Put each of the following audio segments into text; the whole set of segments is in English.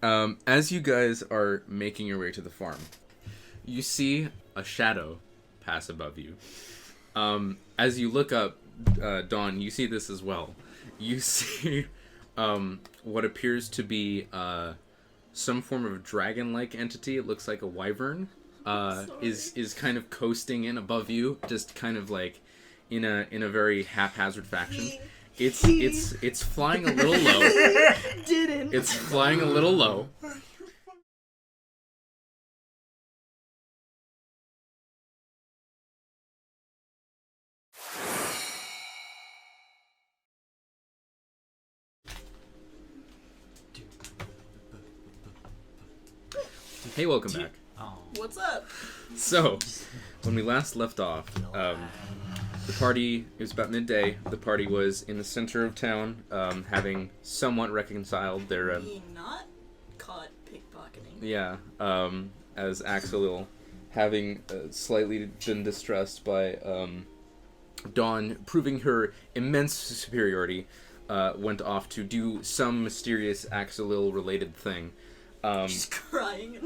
As you guys are making your way to the farm, you see a shadow pass above you. As you look up, Dawn, you see this as well. You see what appears to be some form of dragon-like entity. It looks like a wyvern. Is kind of coasting in above you, just kind of like in a very haphazard fashion. It's flying a little low. Didn't. It's flying a little low. Hey, welcome back. What's up? So, when we last left off, the party, it was about midday, the party was in the center of town, having somewhat reconciled their... Being not caught pickpocketing. Yeah, as Akselil, having slightly been distressed by Dawn proving her immense superiority, went off to do some mysterious Akselil-related thing. She's crying.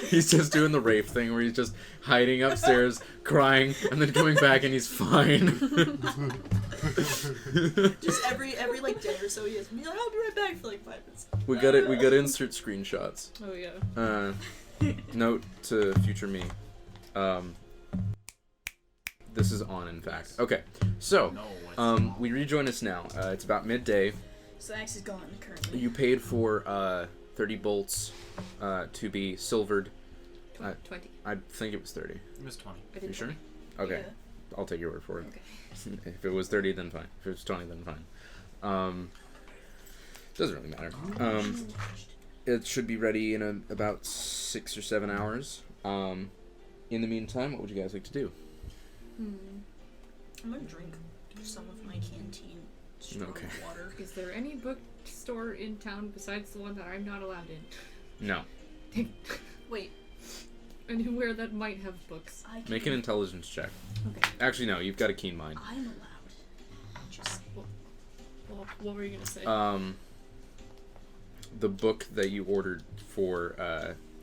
He's just doing the rape thing where he's just hiding upstairs, crying, and then coming back and he's fine. Just every like day or so he has me like, I'll be right back for like 5 minutes. We gotta insert screenshots. Oh yeah. Note to future me. This is on, in fact. Okay, so we rejoin us now. It's about midday. So Axe is gone currently. You paid for 30 bolts to be silvered. 20. I think it was 30. It was 20. I did You sure? 20. Okay, Yeah. I'll take your word for it. Okay. If it was 30, then fine. If it was 20, then fine. Doesn't really matter. It should be ready in about 6 or 7 hours. In the meantime, what would you guys like to do? I'm gonna drink some of my canteen strong Okay. water. Is there any bookstore in town besides the one that I'm not allowed in? No. Wait, Anywhere that might have books. I can... Make an intelligence check. Okay. Actually, no. You've got a keen mind. I'm allowed. Just... Well, what were you gonna say? The book that you ordered for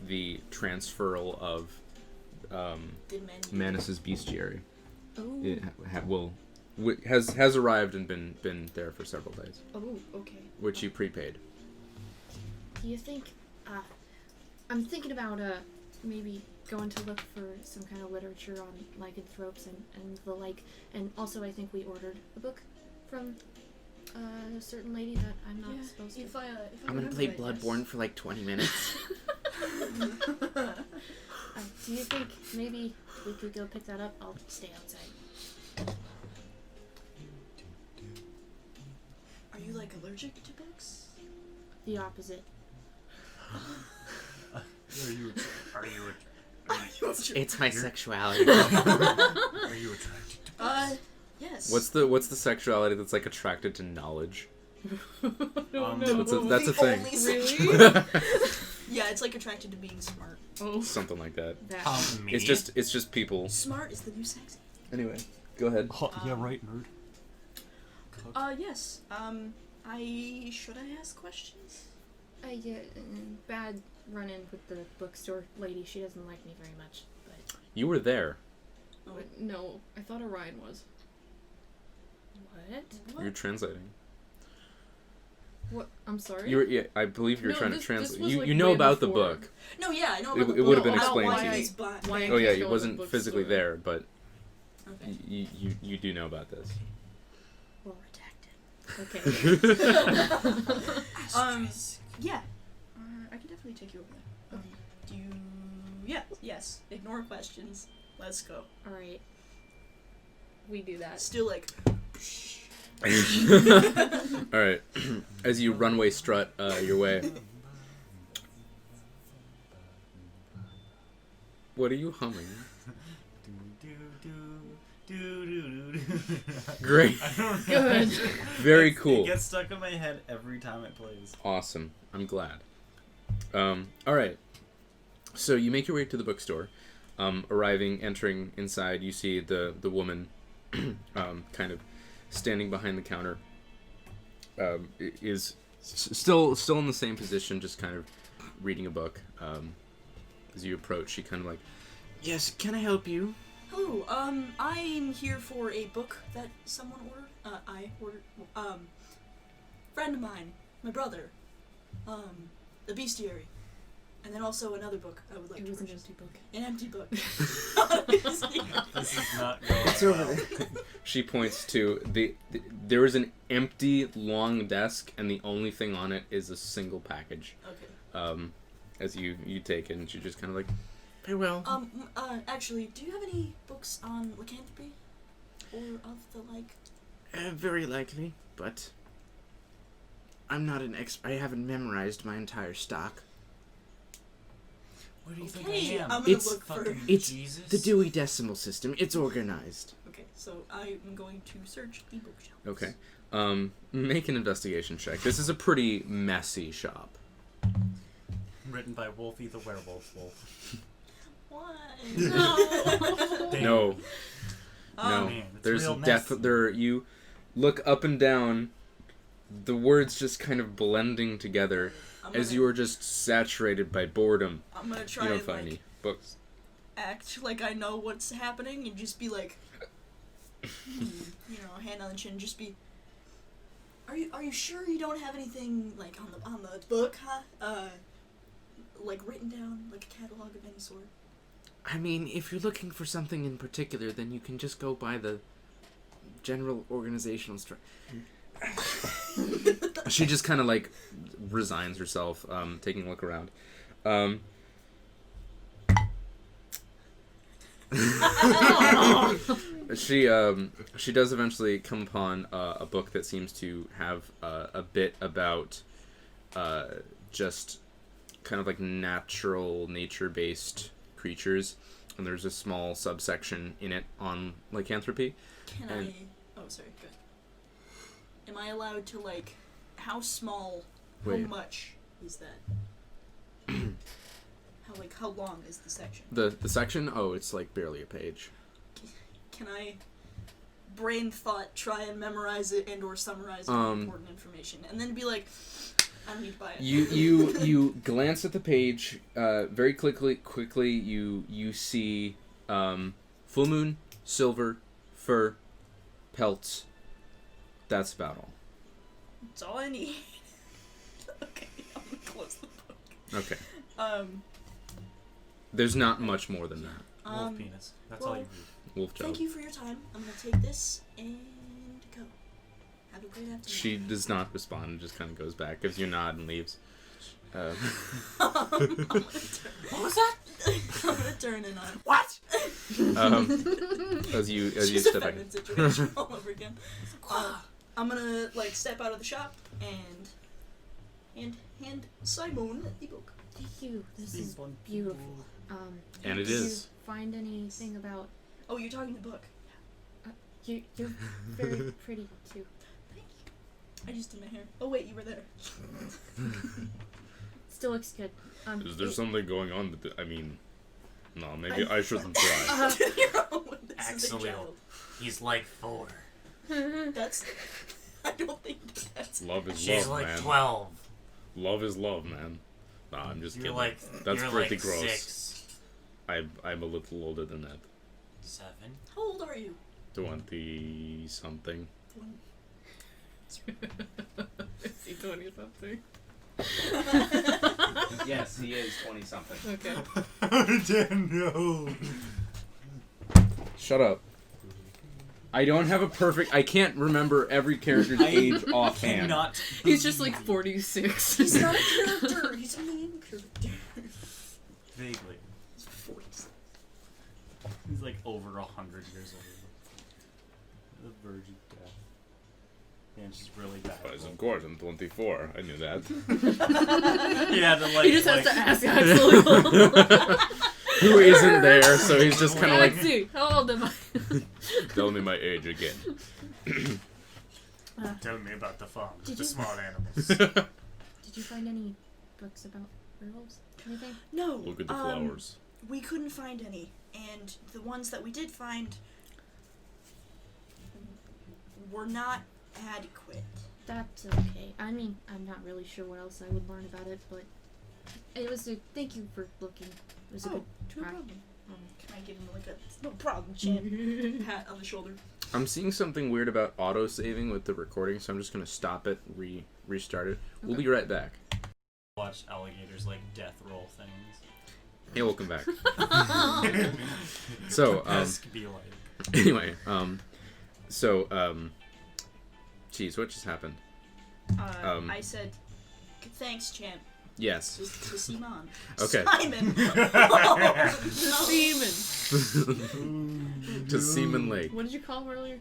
the transferal of Manus's bestiary. Oh. It has arrived and been there for several days, Oh, okay. which you prepaid. Do you think, I'm thinking about, maybe going to look for some kind of literature on lycanthropes and the like, and also I think we ordered a book from a certain lady that I'm not supposed to. If I I'm gonna play Bloodborne for like 20 minutes. Do you think maybe we could go pick that up? I'll stay outside. Are you like allergic to books? The opposite. It's my sexuality. Are you attracted to Yes. What's the sexuality that's like attracted to knowledge? No. That's a thing. Really? Yeah, it's like attracted to being smart. Oh. Something like that. That. me? It's just people. Smart is the new sexy. Anyway, go ahead. Oh, yeah, right, nerd. Yes. Should I ask questions? Bad run-in with the bookstore lady. She doesn't like me very much, but... You were there. But no, I thought Orion was. What? You're translating. What? I'm sorry? I believe you're No, trying this to translate. was, You like, you know way about the before. book. No, yeah, I know It- about the it would have book. been I don't explained know to why you. he's bi- Why- Oh yeah, Go it to wasn't the physically bookstore. there, but Okay. you do know about this. Well, redacted. Okay. Yeah. I can definitely take you over there. Do you... Yeah, yes. Ignore questions. Let's go. Alright. We do that. Still like... All right, as you runway strut your way. What are you humming? Great. Good. Very It cool. gets stuck in my head every time it plays. Awesome. I'm glad. All right. So you make your way to the bookstore. Entering inside, you see the woman kind of standing behind the counter. Is Still in the same position, just kind of reading a book. As you approach, she kind of like, yes, can I help you? Hello, I'm here for a book that someone ordered. I ordered, friend of mine, my brother, The Bestiary, and then also another book I would like It to was an purchase. empty book. An empty book. This is not going It's over well. there. She points to there is an empty long desk, and the only thing on it is a single package. Okay. As you take it, and she just kind of like, very well. Actually, do you have any books on lycanthropy? Or of the like? Very likely, but I'm not an expert. I haven't memorized my entire stock. What do you think Okay, I am? I'm gonna It's look for... Fucking It's Jesus? the Dewey Decimal System. It's organized. Okay, so I'm going to search the bookshelves. Okay. Make an investigation check. This is a pretty messy shop. Written by Wolfie the Werewolf Wolf. What? No. Damn. No. No. Man, it's There's real depth. messy. There. You look up and down. The words just kind of blending together as you are just saturated by boredom. I'm gonna try You don't and find like any books. act like I know what's happening and just be like, hand on the chin, just be. Are you sure you don't have anything like on the book, huh? Like written down, like a catalog of any sort. I mean, if you're looking for something in particular, then you can just go by the general organizational structure. She just kind of like resigns herself, taking a look around. She does eventually come upon a book that seems to have a bit about just kind of like nature-based creatures, and there's a small subsection in it on lycanthropy. Can And- I? Oh, sorry. Good. Am I allowed to like? How small? Wait. How much is that? How long is the section? The section? Oh, it's like barely a page. Can I brain thought try and memorize it and or summarize important information and then be like, I don't need to buy it. You glance at the page. Very quickly you see full moon, silver, fur, pelts. That's about all. That's all I need. Okay, I'm gonna close the book. Okay. Um, There's not much more than that. Wolf penis. That's all well, you read. Wolf job. Thank you for your time. I'm gonna take this and go. Have a great afternoon. She does not respond and just kind of goes back, gives you a nod, and leaves. I'm gonna turn. What was that? I'm gonna turn and What? As you She's step a back. feminine situation all over again. I'm gonna like step out of the shop and hand Simon the book. Thank you. This is beautiful. And it did is. you find anything about... Oh, you're talking the book. You're very pretty, too. I just did my hair. Oh wait, you were there. Still looks good. Is there something going on with it? I mean, no, maybe I shouldn't try. This is a Akselil. child. He's like 4. That's. I don't think that's. Love is She's love, like man. 12. Love is love, man. Nah, I'm just You're kidding. like That's you're pretty like gross. 6. I'm a little older than that. 7. How old are you? 20 something. Is he 20 something? Yes, he is 20 something. Okay. I don't know. Shut up. I don't have a perfect. I can't remember every character's age offhand. Cannot. He's just like 46. He's not a character. He's a main character. Vaguely. He's 40s. He's like over 100 years old. The verge of death. Yeah, it's just really bad. Yes, of course, I'm 24. I knew that. Yeah, the like. He just has like, to ask Akselil. Who isn't there? So he's just kind of like, Axie, how old am I? tell me my age again. Tell me about the farm, Did the you- small animals. Did you find any books about werewolves? Anything? No. Look at the flowers. We couldn't find any, and the ones that we did find were not adequate. That's okay. I mean, I'm not really sure what else I would learn about it, but it was a thank you for looking. It was a good No try. problem. Can I give him like a no problem, champ pat on the shoulder? I'm seeing something weird about auto saving with the recording, so I'm just gonna stop it, restart it. We'll be right back. Watch alligators like death roll things. Hey, welcome back. So, Kepesk be like. anyway, geez, what just happened? I said, thanks, champ. Yes. To Simon. Okay. Simon. Seaman. To Seaman Lake. What did you call him earlier?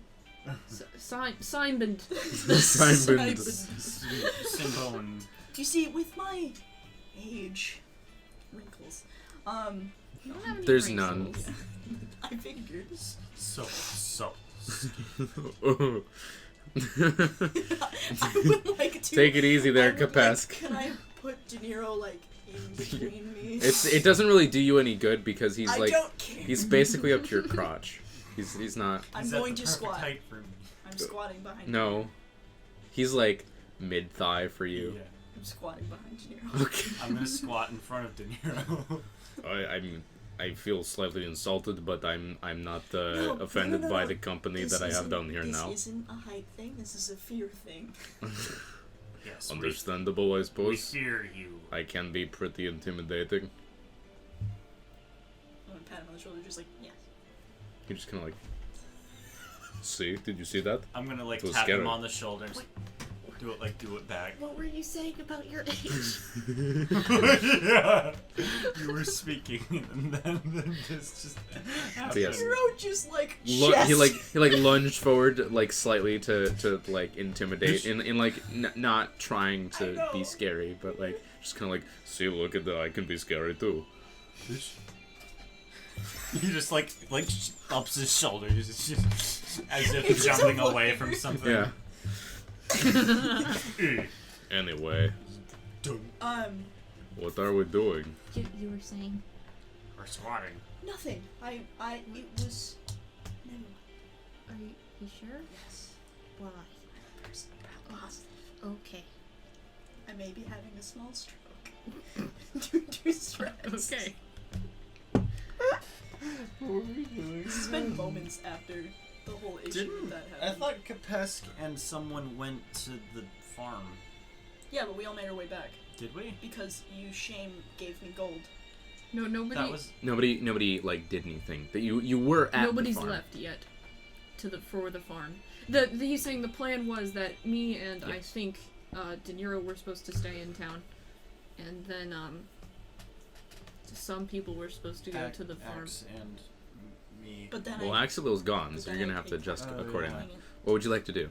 Simon. Simon. Simbone. You see, with my age, wrinkles, You don't have any There's wrinkles. none. I figured. So. I would like to. Take it easy there, I would like- Kepesk. Can I put De Niro like in between me? It doesn't really do you any good because he's I like don't care. he's basically up to your crotch. He's not. I'm Is that going the to perfect squat. height for me? I'm squatting behind. No. He's like mid thigh for you. Yeah. I'm squatting behind De Niro. Okay. I'm gonna squat in front of De Niro. I mean, I feel slightly insulted, but I'm not No, offended no, by no. the company This that I have isn't- down here now. This isn't a height thing. This is a fear thing. Yes. Understandable, I We suppose. fear you. I can be pretty intimidating. I'm gonna pat him on the shoulder, just like yes. You just kind of like. See? Did you see that? I'm gonna like It was tap scary. him on the shoulder. And just do it back. What were you saying about your age? Yeah. You were speaking, and then just. Yes. Hero just like He chest. lunged forward like slightly to like intimidate in like not trying I to know. be scary, but like just kind of like, see, look at that, I can be scary too. He just like ups his shoulders as if It's jumping so away funny. from something. Yeah. Anyway, what are we doing? You were saying? Or swatting. Nothing. It was. Never mind. Are you sure? Yes. Why? I'm positive. Okay. I may be having a small stroke due to stress. Okay. It's been moments after the whole issue that I happened. thought Kepesk and someone went to the farm. Yeah, but we all made our way back Did we? because you shame gave me gold. No, nobody. That was. Nobody like did anything. That you were at Nobody's the farm. left yet. For the farm. He's saying the plan was that me and I Yes. think De Niro were supposed to stay in town, and then some people were supposed to go to the farm. Axe and me. But then Well, I. Akselil's gone, but so then you're gonna I have to picked adjust up- accordingly. yeah. What would you like to do?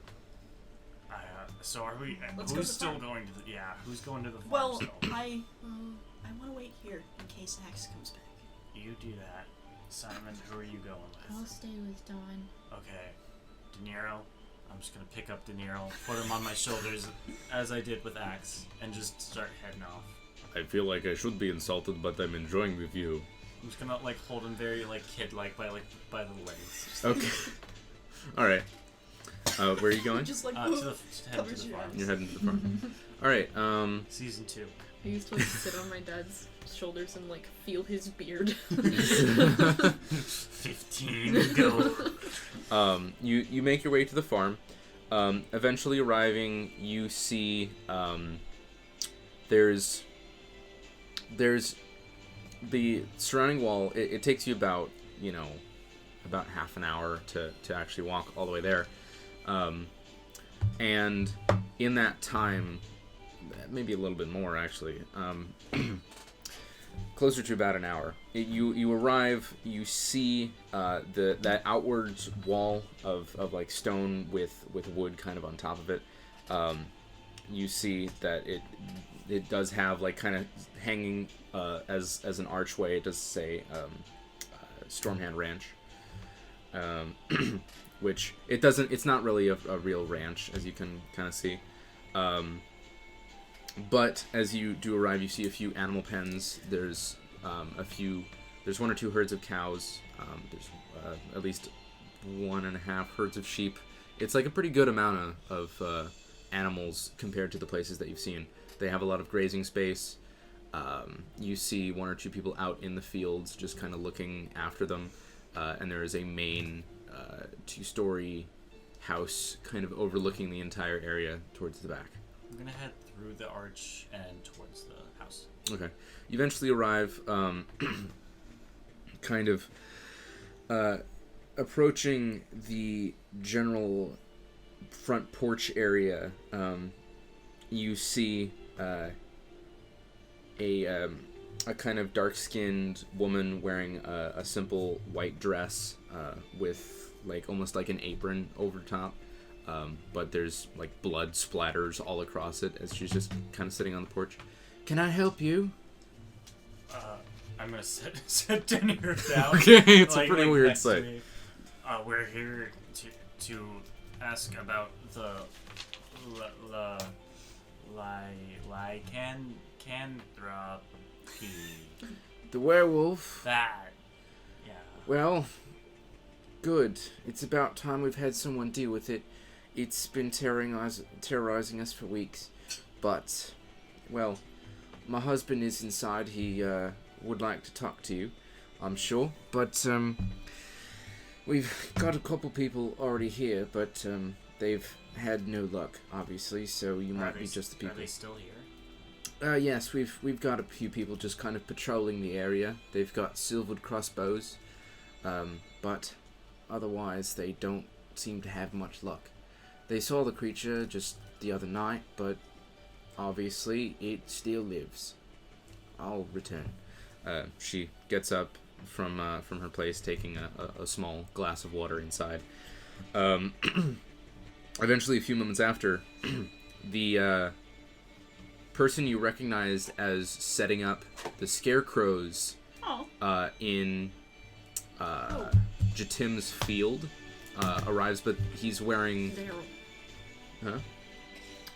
So are we? Let's go to Who's the still farm. going to the? Yeah, who's going to the farm? Well, still? I Oh, want to wait here in case Axe comes back. You do that, Simon. Who are you going I'll with? stay with Dawn. Okay, De Niro. I'm just gonna pick up De Niro, put him on my shoulders, as I did with Axe, and just start heading off. I feel like I should be insulted, but I'm enjoying the view. I'm just gonna like hold him very like kid-like by the legs. Just, Okay. All right. Where are you going? Just like to head to covers the your farm. eyes. You're heading to the farm. All right. Season 2. I used to like sit on my dad's shoulders and like feel his beard. 15 go. You make your way to the farm. Eventually arriving, you see there's the surrounding wall. It takes you about half an hour to actually walk all the way there, and in that time, maybe a little bit more actually. Closer to about an hour. You arrive. You see that outwards wall of like stone with wood kind of on top of it. You see that it does have like kind of hanging as an archway. It does say Stormhand Ranch, which it doesn't. It's not really a real ranch, as you can kind of see. But as you do arrive, you see a few animal pens. There's There's 1 or 2 herds of cows. There's at least 1.5 herds of sheep. It's like a pretty good amount of animals compared to the places that you've seen. They have a lot of grazing space. You see one or two people out in the fields just kind of looking after them. And there is a main 2-story house kind of overlooking the entire area towards the back. I'm gonna head through the arch and towards the house. Okay. You eventually arrive, kind of approaching the general front porch area. You see a kind of dark-skinned woman wearing a simple white dress with like almost like an apron over top. But there's like blood splatters all across it as she's just kind of sitting on the porch. Can I help you? I'm gonna sit Denier down. Okay, it's a pretty weird next to sight. me. We're here to ask about the lycanthropy. The werewolf? That, yeah. Well, good. It's about time we've had someone deal with it. It's been terrorizing us for weeks. But, well, my husband is inside. He would like to talk to you, I'm sure. But we've got a couple people already here, but they've had no luck, obviously, so you might be just the people. Are they still here? Yes, we've got a few people just kind of patrolling the area. They've got silvered crossbows, but otherwise they don't seem to have much luck. They saw the creature just the other night, but obviously it still lives. I'll return. She gets up from her place, taking a small glass of water inside. Eventually, a few moments after, the person you recognized as setting up the scarecrows in Jatim's field arrives, but he's wearing... Daryl. Huh?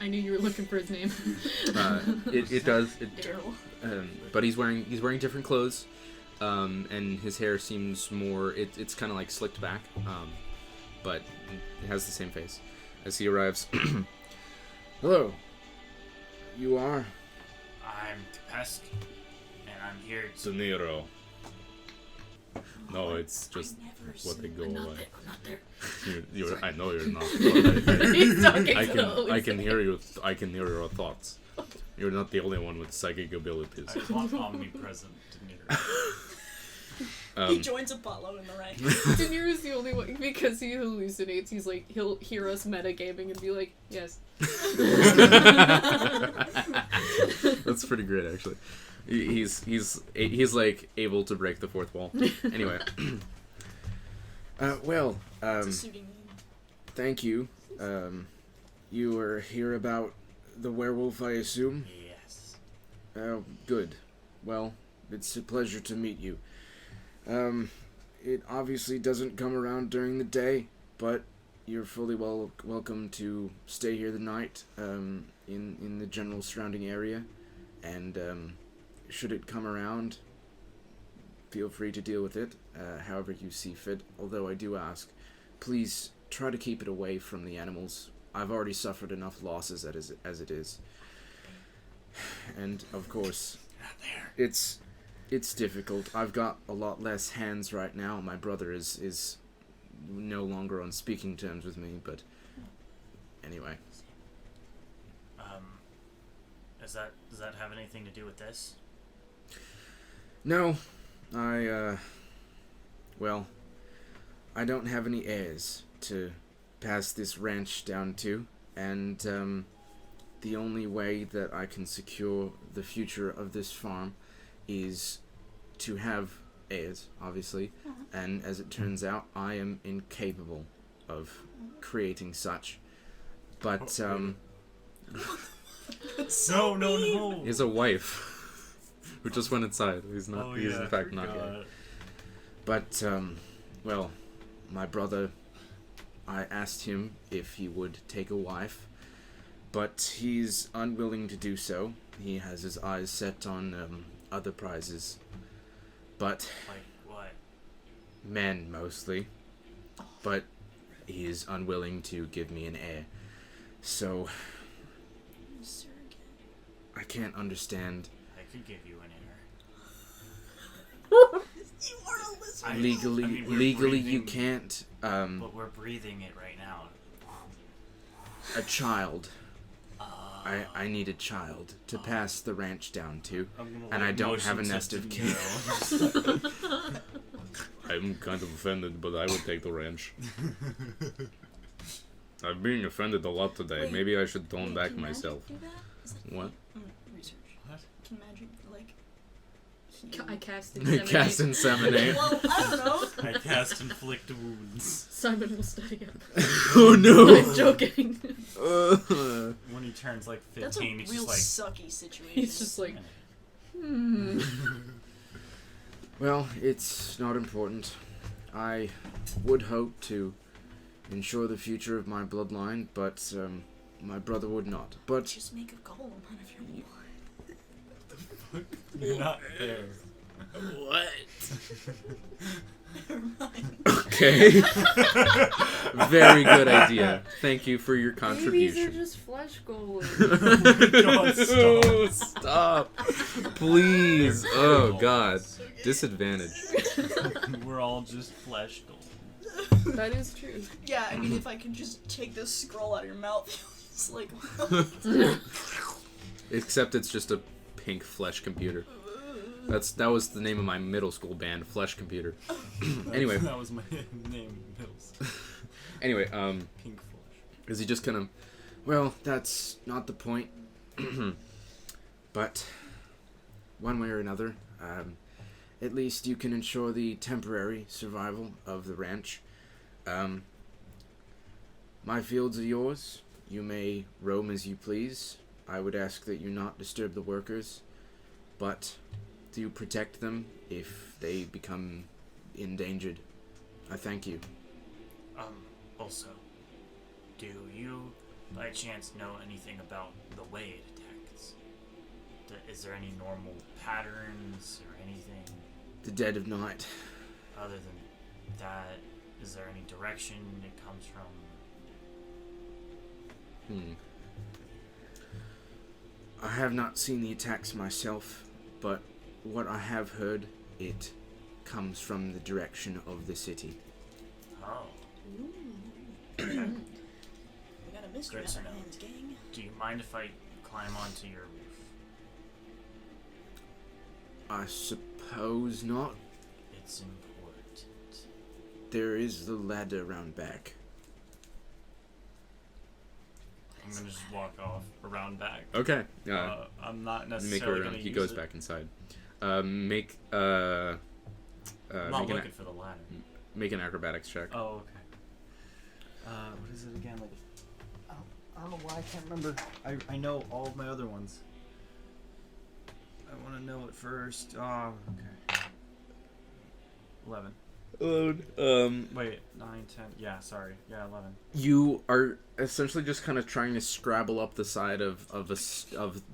I knew you were looking for his name. It does. Daryl. But he's wearing different clothes, and his hair seems more... It's kind of like slicked back, but it has the same face. As he arrives... Hello. You are? I'm Kepesk, and I'm here to... De Niro. No, it's just what they go away. I'm not there. You're, I know you're not. He's talking I to can Elise. hear you. I can hear your thoughts. You're not the only one with psychic abilities. I just want omnipresent Denier. He joins Apollo in the ranks. De Niro's the only one because he hallucinates. He's like, he'll hear us metagaming and be like, yes. That's pretty great, actually. He's like able to break the fourth wall. Anyway, well, It's a suiting name. thank you. You were here about the werewolf, I assume? Yes. Good. Well, it's a pleasure to meet you. It obviously doesn't come around during the day, but you're fully welcome to stay here the night, in the general surrounding area, and, should it come around, feel free to deal with it, however you see fit, although I do ask, please try to keep it away from the animals. I've already suffered enough losses as it is. And, of course, Not there. it's difficult. I've got a lot less hands right now. My brother is no longer on speaking terms with me, but anyway. Does that have anything to do with this? No, I don't have any heirs to pass this ranch down to, and the only way that I can secure the future of this farm is to have heirs, obviously, and as it turns out, I am incapable of creating such. But, No. he has a wife who just went inside. He's not, he's in fact not gay. But, well, my brother, I asked him if he would take a wife, but he's unwilling to do so. He has his eyes set on, other prizes. But... Like what? men, mostly. But he is unwilling to give me an heir. So, I can't understand. I could give you an You are a lizard. Legally, you breathing- can't. air. But we're breathing it right now. A child. I need a child to pass the ranch down to, and I don't have a nest of kids. I'm kind of offended, but I would take the ranch. I'm being offended a lot today. Wait, Maybe I should tone Wait, back can magic myself. do that? Is that What? research. What? Can magic like? I cast Cast inseminate. inseminate. Well, I don't know. I cast inflict wounds. Simon will study it. Oh no! I'm joking. When he turns like That's a 15, he's real just sucky situation. He's just like, hmm. Well, it's not important. I would hope to ensure the future of my bloodline, but my brother would not. But Just make a golem out of your blood. You're not there. what? Never mind. Okay. Very good idea. Thank you for your Babies are contribution. just flesh golems. God, Stop. Please. Oh God. Disadvantage. We're all just flesh gold. That is true. Yeah, I mean, if I could just take this scroll out of your mouth, it's like. Except it's just a pink flesh computer. That was the name of my middle school band, Flesh Computer. Anyway. That was my name, Mills. Anyway, Pink flesh. Is he just kind of? Well, that's not the point. But one way or another, at least you can ensure the temporary survival of the ranch. My fields are yours. You may roam as you please. I would ask that you not disturb the workers, but do protect them if they become endangered. I thank you. Also, do you by chance know anything about the way it attacks? Is there any normal patterns or anything? The dead of night. Other than that, is there any direction it comes from? I have not seen the attacks myself, but what I have heard, it comes from the direction of the city. Oh, We got a mystery Good on to our know. hands, gang. do you mind if I climb onto your roof? I suppose not. It's important. There is the ladder round back. I'm gonna just walk off around back. okay. I'm not Make necessarily her gonna he use goes it. back inside. I'm Make not make looking for the ladder. make an acrobatics check. Oh, okay. What is it again? Like, I don't know why I can't remember. I know all of my other ones. I want to know it first. Oh, okay. 11. Wait, 9, 10. Yeah, sorry. Yeah, 11. You are essentially just kind of trying to scrabble up the side of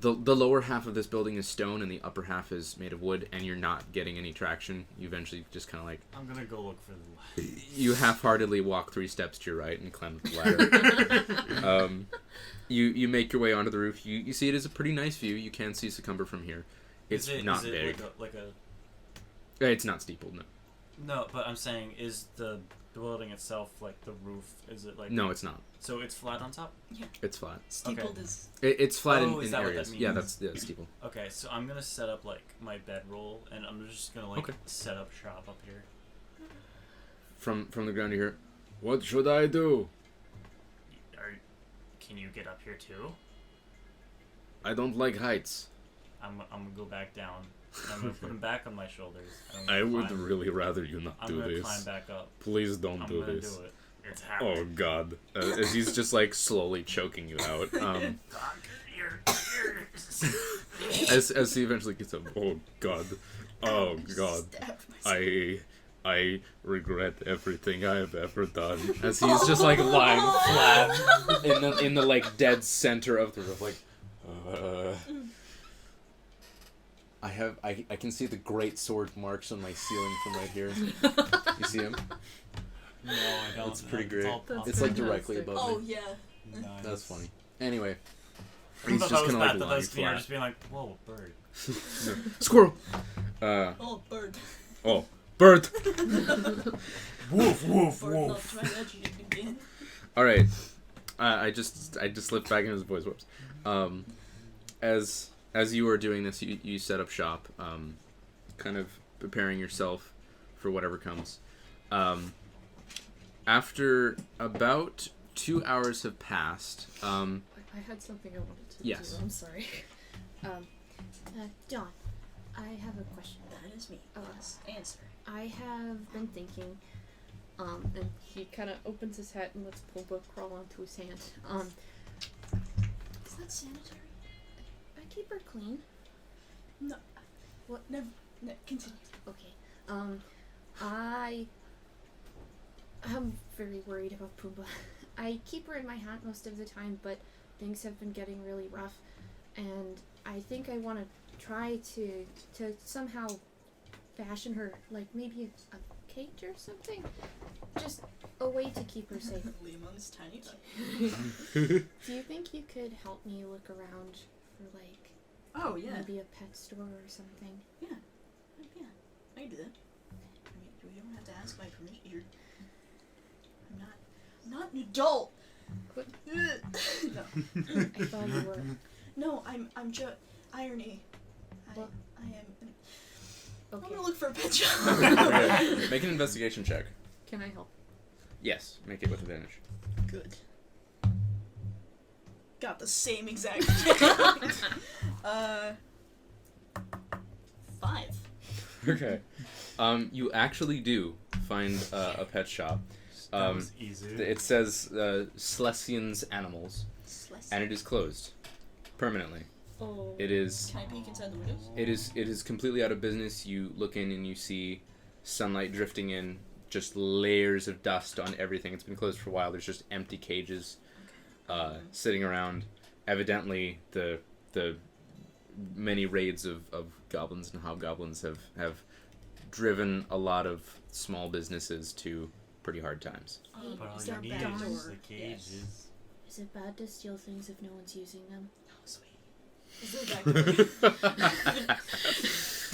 the lower half of this building is stone and the upper half is made of wood, and you're not getting any traction. You eventually just kind of like I'm gonna go look for the ladder. you half-heartedly walk 3 steps to your right and climb up the ladder. You make your way onto the roof. You see it is a pretty nice view. You can see Succumber from here. It's not big. Like a It's not steepled. No. no, but I'm saying, is the building itself like the roof? Is it like No, it's not. So it's flat on top. It's flat. Steepled is. It's flat Oh, in is that what areas. that Yeah, means? that's steeple. Okay, so I'm gonna set up like my bedroll, and I'm just gonna like Okay. set up shop up here. From the ground you hear, "What should I do? Can you get up here too? I don't like heights. I'm gonna go back down. I'm gonna put him back on my shoulders. and I'm I gonna would climb- really rather you not I'm do gonna this. climb back up. Please don't I'm do gonna this. do it. It's Oh happening. God! As he's just like slowly choking you out. As he eventually gets up. Oh God! Oh God! Stabbed myself. I regret everything I have ever done. As he's just like lying flat in the like dead center of the room, like. I can see the great sword marks on my ceiling from right here. You see him? No, I don't. It's pretty It's great. all That's It's like directly fantastic. above Oh me. yeah. Nice. That's funny. Anyway, He's thought just that was gonna bad. like That lie was you're flat. just being like, whoa, bird. Squirrel. Oh, bird. Oh, bird. Woof, woof, Bird, not woof. try that shit again. All right. I just slipped back into his voice. Whoops. As you are doing this, you set up shop, kind of preparing yourself for whatever comes. After about 2 hours have passed, I had something I wanted to Yes. do. I'm sorry. Dawn, I have a question. That is me. Yes. Answer. I have been thinking, And he kind of opens his hat and lets Pulpa crawl onto his hand. Is that sanitary? I keep her clean. No. What? Never. No, continue. Okay. I'm very worried about Pumbaa. I keep her in my hat most of the time, but things have been getting really rough, and I think I want to try to somehow fashion her, like maybe a cage or something. Just a way to keep her safe. Lemon's tiny. Do you think you could help me look around for, like, Oh yeah. maybe a pet store or something? Yeah. I can do that. I mean, you don't have to ask my permission. I'm not an adult. What? No. I thought you were. No, I'm just irony. I What? am. I'm Okay. gonna look for a pet shop. okay, make an investigation check. Can I help? Yes, make it with advantage. Good. Got the same exact. 5. Okay. You actually do find a pet shop. That was easy. It says Slesian's Animals, and it is closed permanently. Oh. It is. Can I peek inside the windows? It is completely out of business. You look in and you see sunlight drifting in, just layers of dust on everything. It's been closed for a while. There's just empty cages sitting around. Evidently, the many raids of goblins and hobgoblins have driven a lot of small businesses to pretty hard times. But all Is you there a need back is door? the cages. Is it bad to steal things if no one's using them? Oh, sweet. Is there a back door?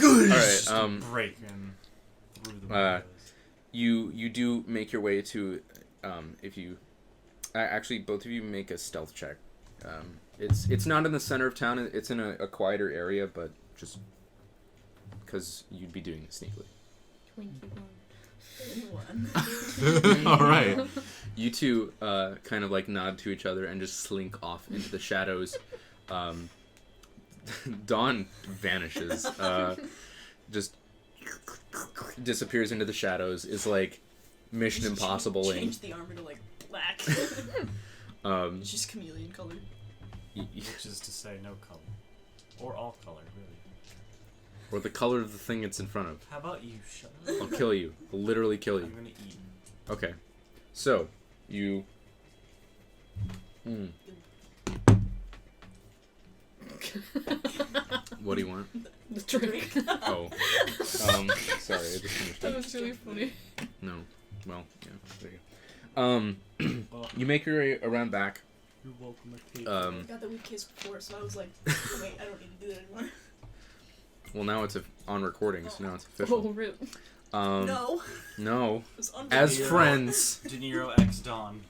All right. Just breaking through the windows. You do make your way to if you actually both of you make a stealth check. It's not in the center of town. It's in a quieter area, but just because you'd be doing it sneakily. 1. All right. You two kind of like nod to each other and just slink off into the shadows. Dawn vanishes. Just disappears into the shadows. Is like Mission Impossible. Change the armor to like black. It's just chameleon color. Which is to say no color. Or all color, really. Or the color of the thing it's in front of. How about you shut up? I'll kill you. I'll literally kill I'm you. gonna eat. Okay. So, you... What do you want? The drink. Oh. Sorry, I just finished That it. was really funny. No. Well, yeah, there you go. Well, You make your way around back. you're welcome to take I got the weak case before, so I was like, oh, wait, I don't need to do that anymore. Well, now it's on recording, so now it's Oh, official. rip. No. No. It was As Zero. friends. De Niro X Dawn.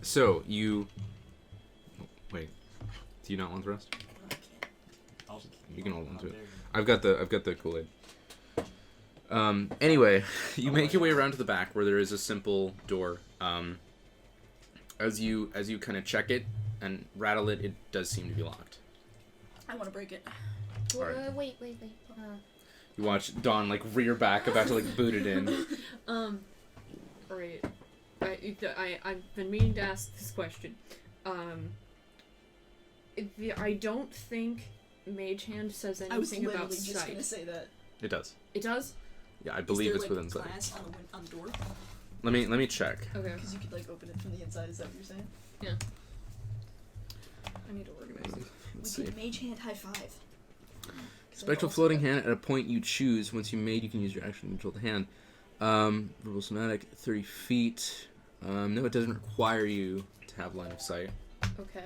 So, you... Wait. Do you not want the rest? You can hold on to it. I've got the Kool-Aid. Anyway, you make your way around to the back where there is a simple door. As you kind of check it and rattle it, it does seem to be locked. I want to break it. Alright. Wait. You watch Dawn like rear back, about to like boot it in. Right. I've been meaning to ask this question. I don't think Mage Hand says I was anything literally about just gonna sight. say that. It does. It does? Yeah, I believe Is it's there, within like, sight. glass on the door? Let me check. Okay. Because you could like open it from the inside. Is that what you're saying? I need to organize it. Let's We see. could mage hand high five. Spectral floating hand at a point you choose. Once you made, you can use your action to control the hand. Verbal somatic, 30 feet. No, it doesn't require you to have line of sight. Okay.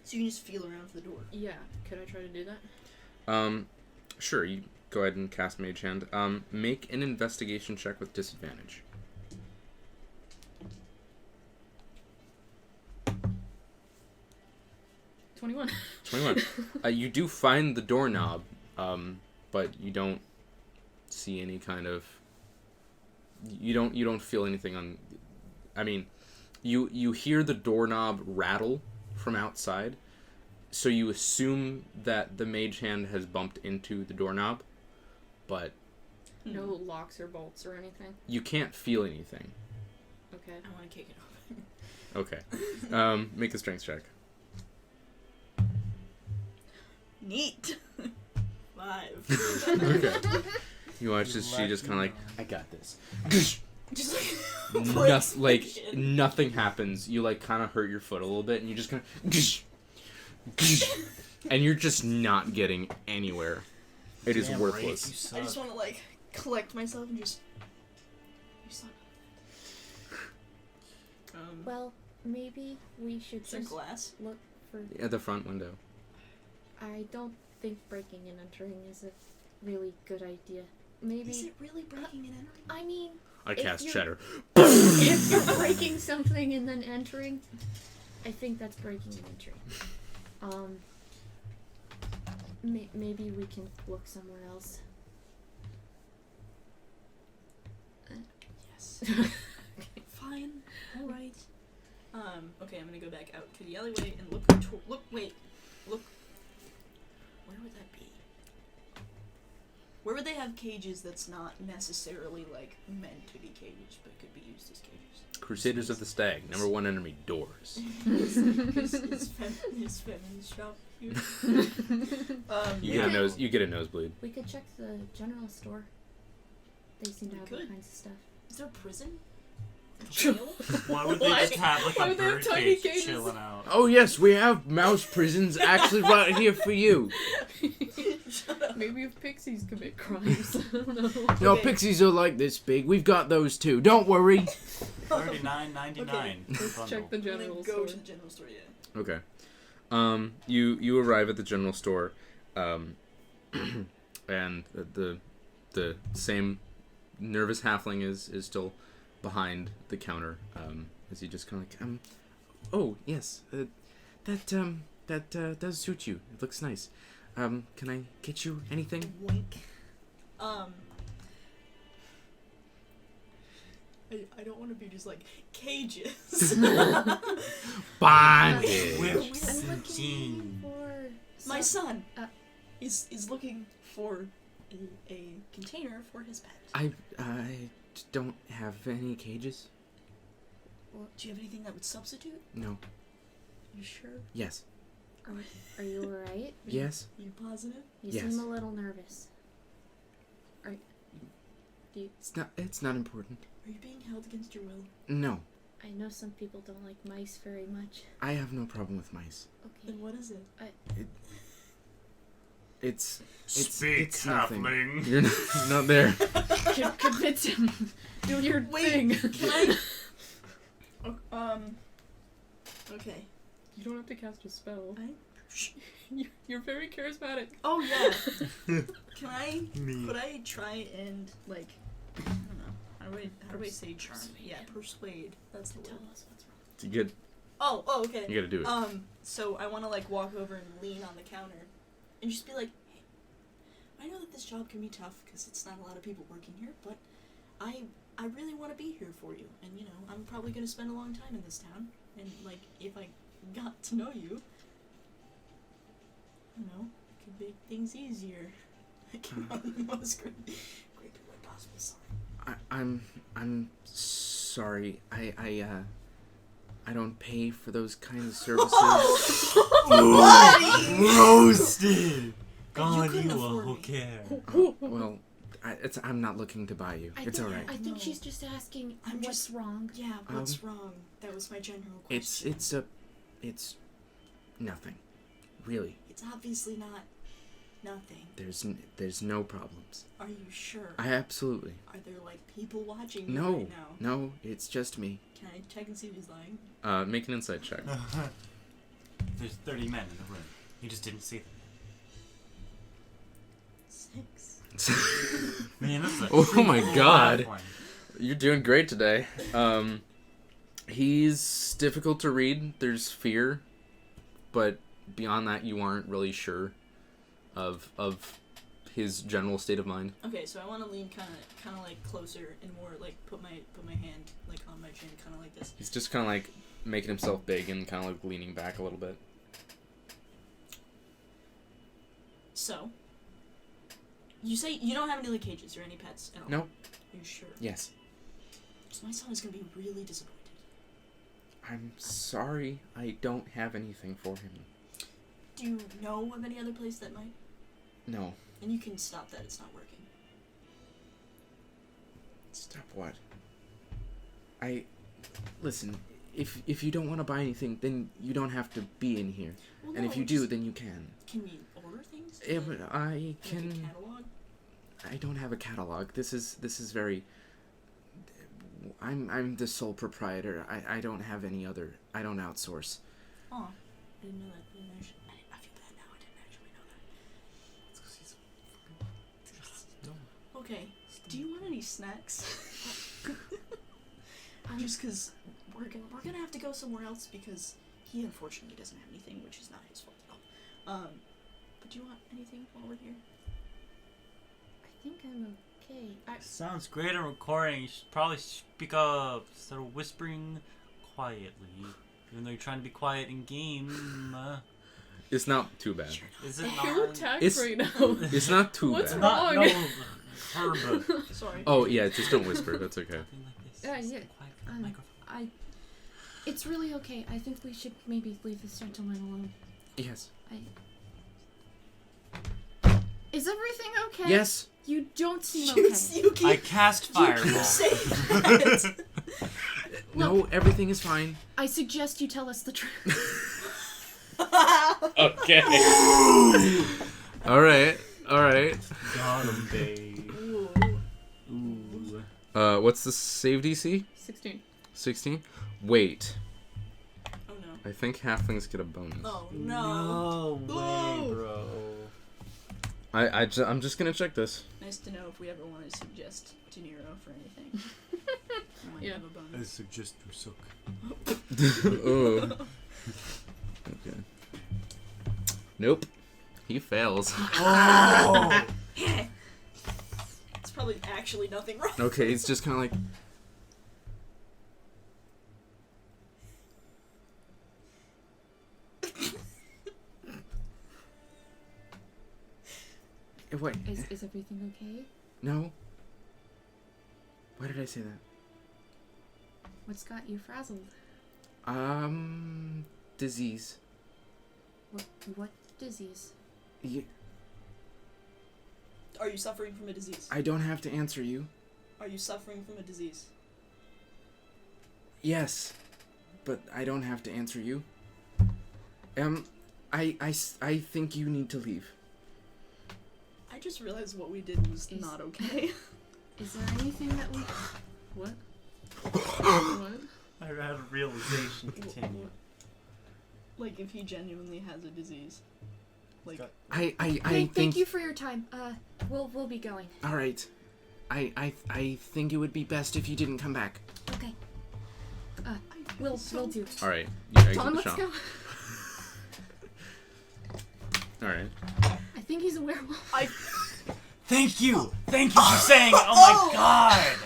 So you can just feel around for the door. Yeah. Could I try to do that? Sure, you go ahead and cast Mage Hand. Make an investigation check with disadvantage. 21. 21. You do find the doorknob, but you don't see any kind of... You don't feel anything on... I mean, you hear the doorknob rattle from outside, so you assume that the mage hand has bumped into the doorknob, but No locks or bolts or anything. you can't feel anything. Okay. I want to kick it open. Okay. Make a strength check. Neat. 5. Okay. You watch as she just kind of like, I got this. Just like... Like, nothing happens. You, like, kind of hurt your foot a little bit, and you just kind of... And you're just not getting anywhere. It is Damn, worthless. I just want to, like, collect myself and just... You suck. Well, maybe we should Is there just glass? look for... At the front window. I don't think breaking and entering is a really good idea. Maybe... Is it really breaking and entering? I mean, I If cast you're- Shatter. if you're breaking something and then entering, I think that's breaking and entering. Maybe we can look somewhere else. Yes. Fine. Alright. Okay, I'm gonna go back out to the alleyway and look. Look. Where would that be? Where would they have cages that's not necessarily, like, meant to be cages, but could be used as cages? Crusaders of the Stag. #1 enemy, doors. His feminist shop here. You get a nosebleed. We could check the general store. They seem to We have all could. kinds of stuff. Is there a prison? A jail? Why would they just have like Why a would they have bird tiny cage cages? chilling out? Oh yes, we have mouse prisons actually right here for you. Shut up. Maybe if pixies commit crimes. I don't know. No, Okay. pixies are like this big. We've got those too. Don't worry. $39.99. Let's check the I'm gonna general go store. to the general store, yeah. Okay. You arrive at the general store, and the same nervous halfling is still behind the counter. As he just kind of like, oh yes, that does suit you. It looks nice. Can I get you anything? Wink. I don't want to be just like cages. Bondage. Whips I'm and looking jeans. for My some- son is looking for a container for his pet. I don't have any cages. Do you have anything that would substitute? No. You sure? Yes. Are you alright? Yes. You positive? You Yes. seem a little nervous. It's not important. Are you being held against your will? No. I know some people don't like mice very much. I have no problem with mice. Okay. Then what is it? It's Speak, nothing. halfling. You're not there. Convince him. Do your Wait, thing. can I? Okay. You don't have to cast a spell. Shh. You're very charismatic. Oh yeah. Could I Me. try and like I don't know. How do I say charm? Yeah, persuade. That's the word. Tell us what's wrong. You get. Oh, okay. You gotta do it. So I want to like walk over and lean on the counter, and just be like, "Hey, I know that this job can be tough because it's not a lot of people working here, but I really want to be here for you, and you know I'm probably gonna spend a long time in this town, and like if I got to know you, you know, it could make things easier." I came out in the most great way possible. Sorry. I'm sorry. I don't pay for those kind of services. Roasted. God, couldn't you afford will me. care. Well, I'm not looking to buy you. It's all right. I think No. she's just asking I'm what's just- wrong. Yeah, what's wrong? That was my general question. It's nothing. Really. It's obviously not Nothing. There's no problems. Are you sure? Absolutely. Are there like people watching you No. right now? No, it's just me. Can I check and see if he's lying? Make an insight check. There's 30 men in the room. You just didn't see them. 6. Man, that's a Oh my god. one. You're doing great today. He's difficult to read. There's fear, but beyond that, you aren't really sure of his general state of mind. Okay, so I want to lean kind of like closer and more like put my hand like on my chin, kind of like this. He's just kind of like making himself big and kind of like leaning back a little bit. So, you say you don't have any like cages or any pets at all? No. Are you sure? Yes. So my son is gonna be really disappointed. I'm sorry. I don't have anything for him. Do you know of any other place that might? No. And you can stop that. It's not working. Stop what? Listen, if you don't want to buy anything, then you don't have to be in here. Well, And no, if you just- do, then you can. Can we order things? I Like a can. catalog? I don't have a catalog. This is very. I'm the sole proprietor. I don't have any other. I don't outsource. Oh, I didn't know that. I feel bad now. I didn't actually know It's 'cause he's dumb. that. Okay. Do you want any snacks? Just because we're gonna have to go somewhere else because he unfortunately doesn't have anything, which is not his fault at all. But do you want anything while we're here? I think I'm okay. Sounds great on recording. You should probably speak up instead of whispering quietly. Even though you're trying to be quiet in game. It's not too bad. Is it You're not? attacked It's- right now. It's not too What's bad. wrong? Not, no, Herb. Sorry. Oh yeah, just don't whisper. That's okay. Something like this. Yeah, Just yeah, quiet for the microphone. It's really okay. I think we should maybe leave this gentleman alone. Yes. Is everything okay? Yes. You don't seem You, okay. you keep, I cast you keep fireball. saying that. No, everything is fine. I suggest you tell us the truth. Okay. All right. Got him, babe. Ooh. Ooh. What's the save DC? 16. 16. Wait, Oh no. I think halflings get a bonus. Oh no. No way, bro. I'm just gonna check this. Nice to know if we ever want to suggest De Niro for anything. I might Yeah. have a I bonus. suggest you suck. Oh. Okay. Nope. He fails. Oh! It's probably actually nothing wrong. Okay, it's just kind of like. Wait. Is everything okay? No. Why did I say that? What's got you frazzled? Disease. What disease? Are you suffering from a disease? I don't have to answer you. Are you suffering from a disease? Yes, but I don't have to answer you. I think you need to leave. I just realized what we did was Is- not okay. Is there anything that we... What? What? I had a realization. Continue. Like if he genuinely has a disease. Like I Hey, think. thank you for your time. We'll be going. All right. I think it would be best if you didn't come back. Okay. We'll do. All right. You exit Dawn, the let's shop. go. All right. I think he's a werewolf. Thank you! Thank you for saying it! Oh my god!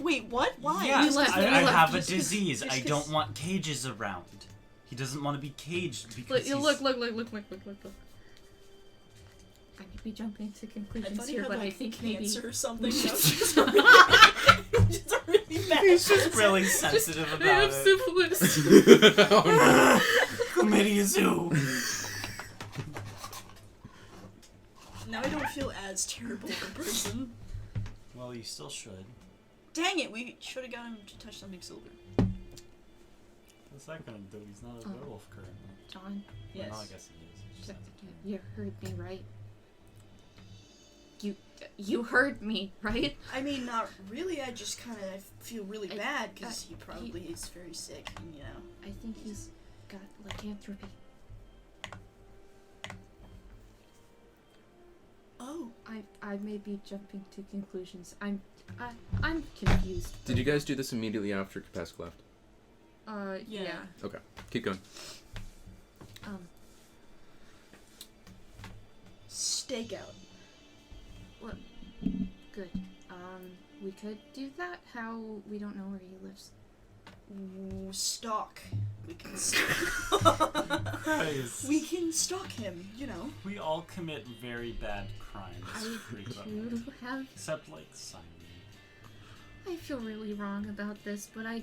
wait, what? Why? Yeah, You left, I you left. have a Just 'cause- disease. just I 'cause- don't want cages around. He doesn't want to be caged because Look, he's... look. I may be jumping to I conclusions thought he here, had but like I think maybe... cancer or something. Just a really bad He's just person. really sensitive I about have it. syphilis. Chlamydia zoo! Now I don't feel as terrible of a person. Well, you still should. Dang it, we should have got him to touch something silver. What's that gonna do? He's not a werewolf currently. John, Yes. Well, no, I guess he is. He just hasn't. you heard me, right? You heard me, right? I mean, not really. I just kind of feel really bad because I- he probably is very sick, and, you know. I think he's got lycanthropy. Oh. I may be jumping to conclusions. I'm confused. Did you guys do this immediately after Kepesk left? Yeah. Okay, keep going. Stakeout. Well, good. We could do that. How we don't know where he lives. Ooh, stalk. We can Christ. we can stalk him, you know. We all commit very bad crimes. I frequently. do have. Except, like, Simon. I feel really wrong about this, but I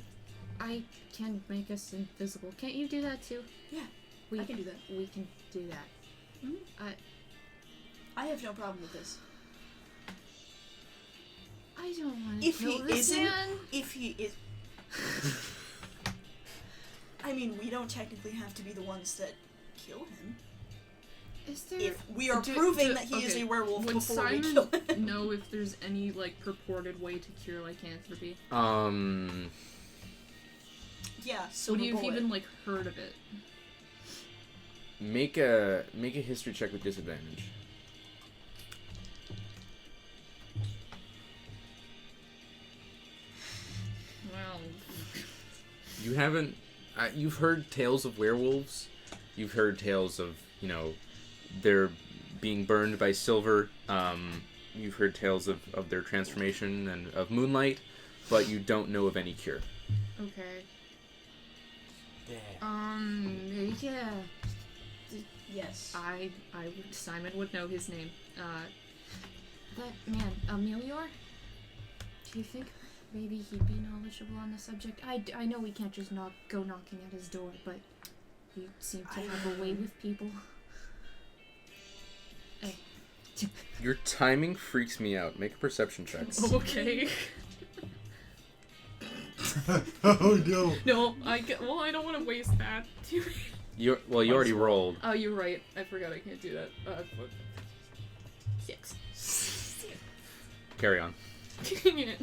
can make us invisible. Can't you do that too? Yeah, we I can do that. We can do that. Mhm. I have no problem with this. I don't want to If kill he this isn't, man. if he is... I mean, we don't technically have to be the ones that kill him. Is there? If we are proving that he is a werewolf Would before we Simon kill him. know if there's any like purported way to cure lycanthropy? Yeah, so Would you have even like heard of it? Make a history check with disadvantage. Well, You haven't. You've heard tales of werewolves. You've heard tales of, you know, they're being burned by silver. You've heard tales of their transformation and of moonlight, but you don't know of any cure. okay. Yeah. Yes. Simon would know his name. That man, Amelior. Do you think maybe he'd be knowledgeable on the subject? I know we can't just go knocking at his door, but you seem to have a way with people. Hey. Your timing freaks me out. Make a perception check. Okay. Oh no. No, I don't want to waste that. You already rolled. Oh, you're right. I forgot I can't do that. 6. Carry on. Dang it.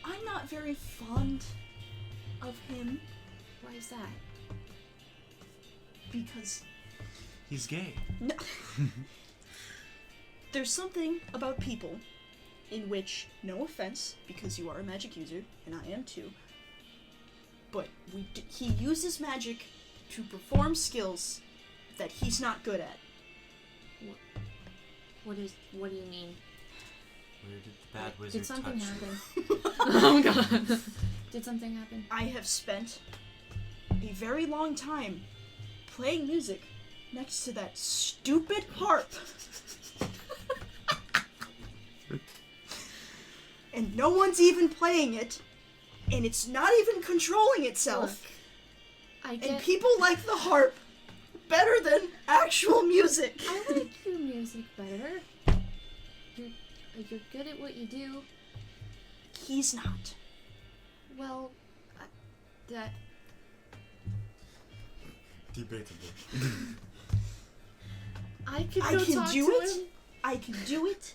I'm not very fond of him Why is that? because He's gay. no. There's something about people in which, no offense, because you are a magic user, and I am too, but he uses magic to perform skills that he's not good at. What do you mean? Where did the bad wizard Did something touch happen? Oh god. Did something happen? I have spent a very long time playing music next to that stupid harp. And no one's even playing it, and it's not even controlling itself. I And get. people like the harp better than actual music. I like your music better. You're good at what you do. He's not. Well, that. Debatable. I could I go can talk do to it. him. I can do it.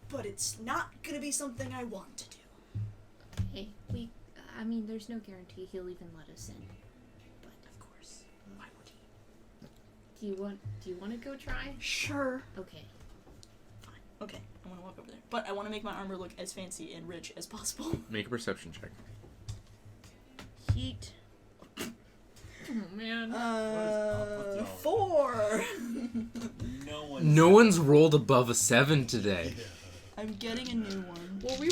But it's not gonna be something I want to do. Hey, I mean, there's no guarantee he'll even let us in. But Of course. Why would he? do you want to go try? Sure. Okay. Okay, I want to walk over there. But I want to make my armor look as fancy and rich as possible. Make a perception check. Heat. Oh man. What is 4. No one's rolled above a 7 today. I'm getting a new one. Well, we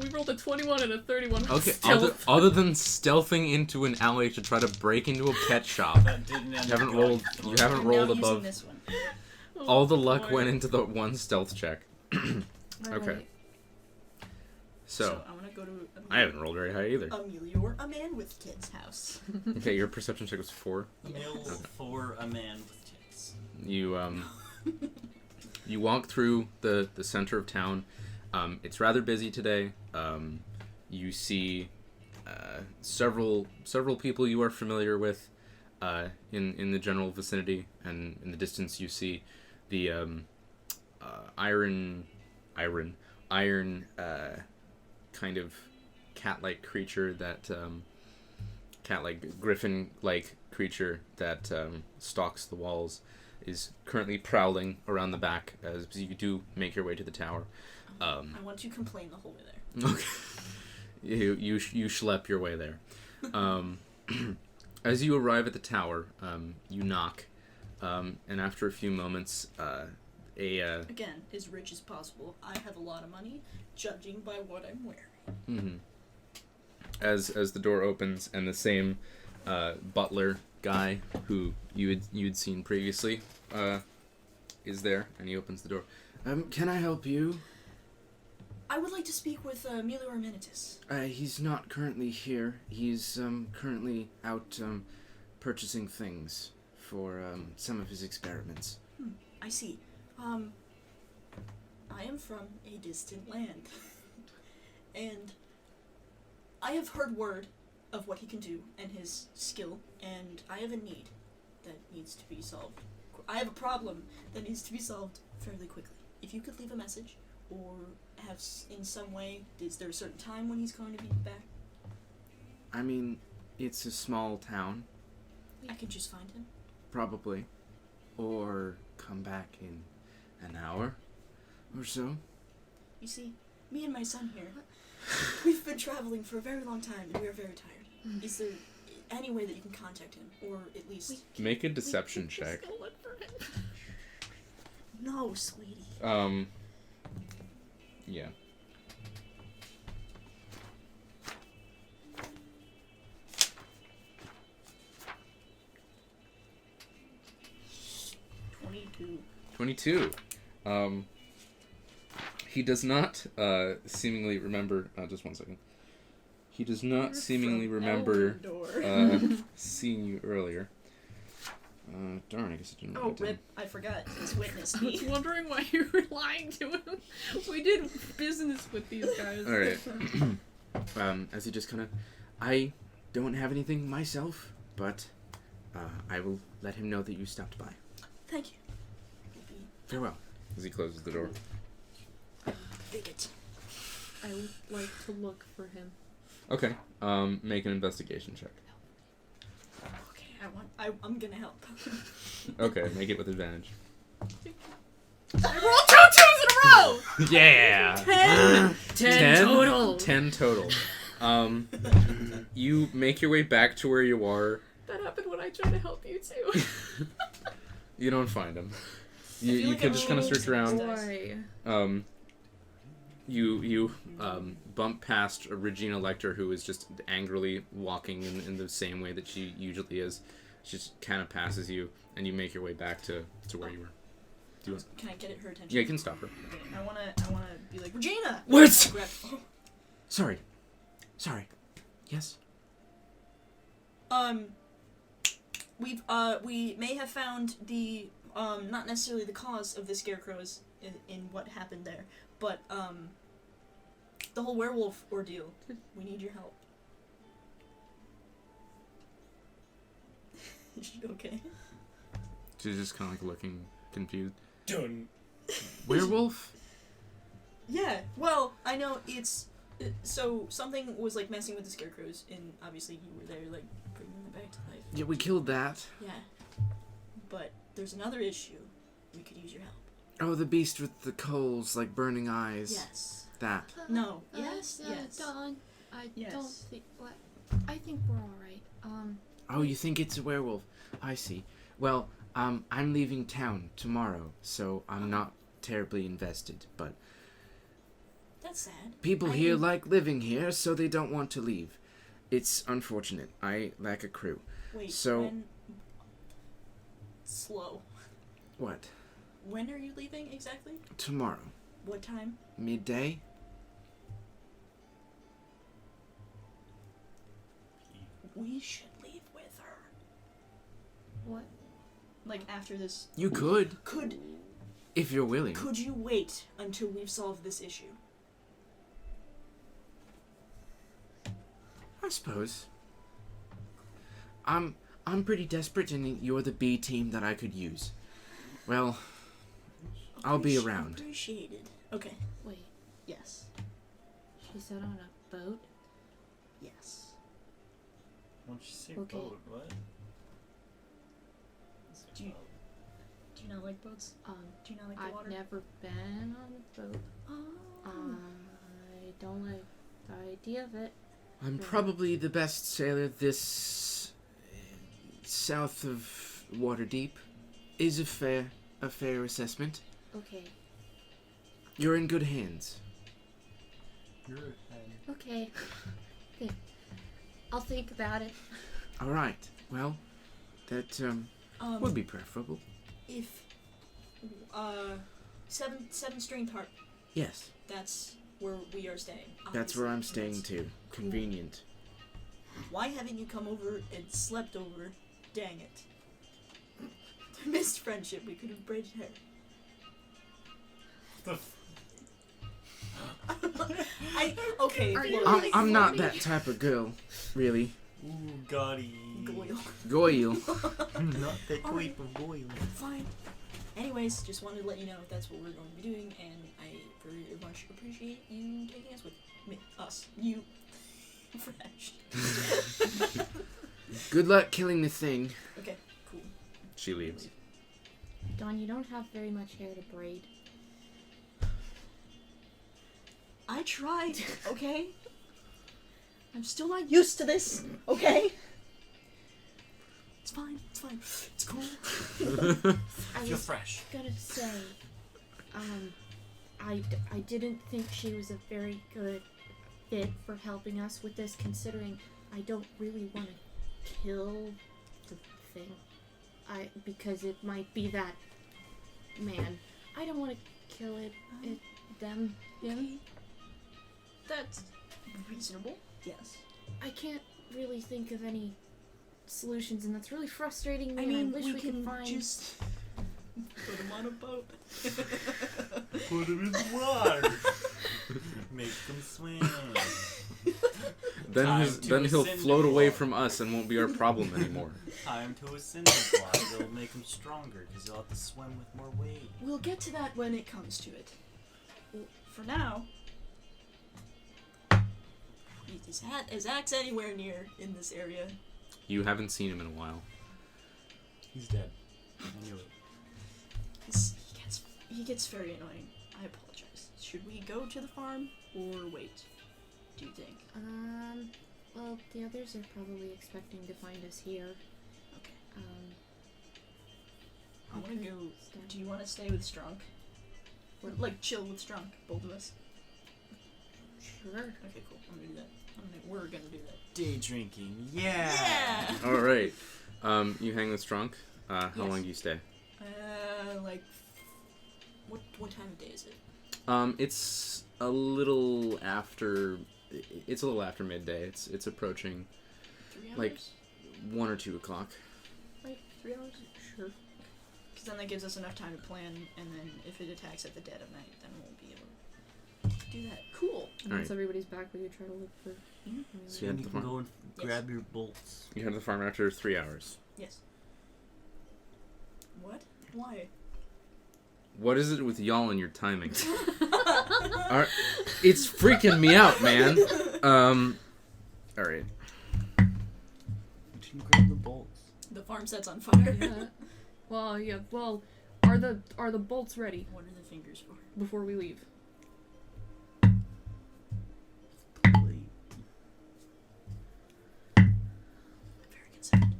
rolled a 21 and a 31. with Okay, stealth. other than stealthing into an alley to try to break into a pet shop, That didn't end you haven't up rolled. going You haven't I'm rolled now using above. this one. Oh, All the luck boy. went into the one stealth check. Okay. Alright. So I'm gonna go to I haven't rolled very high either. Amelior, a man with tits house. Okay, your perception check was 4. A meal for a man with tits. You you walk through the center of town. It's rather busy today. You see several people you are familiar with in the general vicinity, and in the distance you see the iron kind of cat-like creature that cat-like griffin-like creature that stalks the walls is currently prowling around the back as you do make your way to the tower. I want to complain the whole way there. Okay. You schlep your way there. As you arrive at the tower, you knock, and after a few moments, Again, as rich as possible. I have a lot of money, judging by what I'm wearing. As the door opens, and the same butler guy who you'd seen previously is there, and he opens the door. Can I help you? I would like to speak with Milo Armenitus. He's not currently here. He's currently out purchasing things for some of his experiments. I see. I am from a distant land. And I have heard word of what he can do and his skill, and I have a need that needs to be solved. I have a problem that needs to be solved fairly quickly. If you could leave a message, or have in some way, is there a certain time when he's going to be back? I mean, it's a small town. I could just find him. Probably. Or come back in an hour or so. You see, me and my son here, we've been traveling for a very long time, and we are very tired. Is there any way that you can contact him, or at least... Make a deception check. No, sweetie. Yeah. $22. He does not seemingly remember. Just one second. He does not seemingly remember seeing you earlier. Darn, I guess I didn't. Oh, rip! I forgot. He's witnessed I was me. wondering why you were lying to him. We did business with these guys. All right. As he just kind of, I don't have anything myself, but I will let him know that you stopped by. Thank you. Farewell. As he closes the door. Bigot. I would like to look for him. Okay. Make an investigation check. Okay, I'm gonna help. Okay, make it with advantage. I rolled 2 2s in a row! Yeah! 10 total. 10 total. You make your way back to where you are. That happened when I tried to help you too. You don't find him. You like can I'm just kind of rolling search around. Boy. You bump past Regina Lecter, who is just angrily walking in the same way that she usually is. She just kind of passes you, and you make your way back to where you were. Can I get her attention? Yeah, you can stop her. Okay, I wanna be like, Regina! What? Grab, Sorry. Yes? We may have found the, not necessarily the cause of the scarecrows in what happened there, but, the whole werewolf ordeal. We need your help. Is she okay? She's just kind of like looking confused. Done. Werewolf? Yeah, well, I know it's... So, something was, like, messing with the scarecrows, and obviously you were there, like, bringing them back to life. Yeah, we killed that. Yeah. But there's another issue. We could use your help. Oh, the beast with the coals, like burning eyes. Yes. That. No. Yes. Yes. Dawn, I Yes. don't think... What? I think we're alright. Oh, you think it's a werewolf? I see. Well, I'm leaving town tomorrow, so I'm not terribly invested, but That's sad. people here like living here, so they don't want to leave. It's unfortunate. I lack a crew. Wait, So- Slow. What? When are you leaving exactly? Tomorrow. What time? Midday? We should leave with her. what? Like, after this... You could, Could if you're willing. Could you wait until we've solved this issue? suppose. I'm pretty desperate, and you're the B team that I could use. Well, I'll be around. Appreciated. Okay. Wait, Yes. she said on a boat? Yes. Don't you say Okay. boat? What? Do you not like boats? Do you not like the I've water? never been on a boat. Oh. I don't like the idea of it. I'm probably the best sailor this south of Waterdeep. Is a fair assessment. Okay. You're in good hands. You're Okay. Okay. I'll think about it. All right. Well, that would be preferable. If seven string harp. Yes, That's where we are staying. that's where I'm obviously. staying That's- too. Convenient. Why haven't you come over and slept over? Dang it. I missed friendship. We could have braided hair. Okay. Are look, you I'm not me? that type of girl, really. Ooh, Gotti. Goyle. Goyle. Not that type of goyle. Fine. Anyways, just wanted to let you know that's what we're going to be doing, and I very much appreciate you taking us with me, us, you, Fresh. Good luck killing the thing. Okay, cool. She leaves. Dawn, you don't have very much hair to braid. I tried, okay? I'm still not used to this, okay? It's fine, it's cool. I You're was fresh. gonna say, I didn't think she was a very good fit for helping us with this, considering I don't really want to kill the thing. Because it might be that man. I don't want to kill it, them, him. That's reasonable, yes. I can't really think of any solutions, and that's really frustrating me. I mean, and I wish we we can could find. just put him on a boat. Put him in the water. Make him swim. Then he'll float away from us and won't be our problem anymore. Time to ascend the block. It'll make him stronger because he'll have to swim with more weight. We'll get to that when it comes to it. For now, is Axe anywhere near in this area? You haven't seen him in a while. He's dead. I knew it. He gets very annoying. I apologize. Should we go to the farm or wait? Do you think? Well, the others are probably expecting to find us here. Okay. I want to go. Do you want to stay with Strunk? Or like chill with Strunk, both of us? Sure. Okay, cool. I'm gonna do that. We're gonna do that. Day drinking. Yeah. Yeah. All right. You hang with Strunk. How Yes. long do you stay? Like, what time of day is it? It's a little after. It's a little after midday. It's approaching 3 hours? like 1 or 2 o'clock. Like 3 hours? Sure. Because then that gives us enough time to plan, and then if it attacks at the dead of night, then we'll be able to do that. Cool. And All once right. everybody's back, we could try to look for. So you And head you to the can farm. go and grab your bolts. You head to the farm after 3 hours. Yes. What? Why? What is it with y'all and your timing? It's freaking me out, man. All right. You can grab the bolts. The farm set's on fire. Yeah. Well, yeah. Well, are the bolts ready What are the fingers for? before we leave? Plate. Very concerned.